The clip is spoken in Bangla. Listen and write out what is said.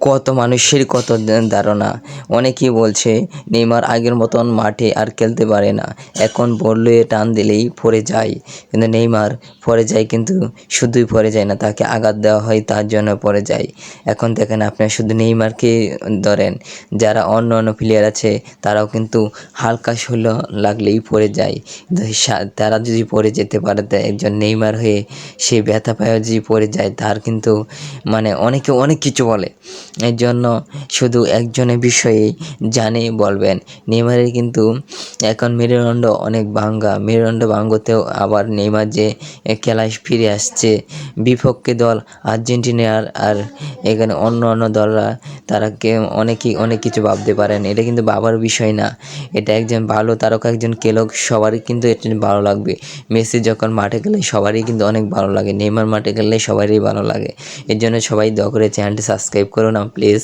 কত মানুষের কত ধারণা। অনেকেই বলছে নেইমার আগের মতন মাঠে আর খেলতে পারে না, এখন বললে টান দিলেই পড়ে যায়। কিন্তু নেইমার পড়ে যায়, কিন্তু শুধুই পড়ে যায় না, তাকে আঘাত দেওয়া হয় তার জন্য পড়ে যায়। এখন দেখেন আপনার শুধু নেইমারকে ধরেন, যারা অন্য অন্য প্লেয়ার আছে তারাও কিন্তু হালকা শৈল লাগলেই পড়ে যায়। তারা যদি পড়ে যেতে পারে, একজন নেইমার হয়ে সে ব্যথা পায় যদি পড়ে যায়, তার কিন্তু মানে অনেকে অনেক কিছু বলে। এর জন্য শুধু একজনের বিষয়ে জানে বলবেন। নেইমারের কিন্তু এখন মেরুদণ্ড অনেক ভাঙ্গা, মেরুদণ্ড ভাঙ্গতেও আবার নেইমার যে খেলায় ফিরে আসছে, বিপক্ষে দল আর্জেন্টিনার আর এখানে অন্য অন্য দলরা তারাকে অনেকেই অনেক কিছু ভাবতে পারেন। এটা কিন্তু ভাবার বিষয় না, এটা একজন ভালো তারকা, একজন খেলোয়াড়, সবারই কিন্তু এটা ভালো লাগবে। মেসি যখন মাঠে খেলে সবারই কিন্তু অনেক ভালো লাগে, নেইমার মাঠে খেললে সবারই ভালো লাগে। এর জন্য সবাই দয়া করে চ্যানেলটি সাবস্ক্রাইব করুন প্লিজ।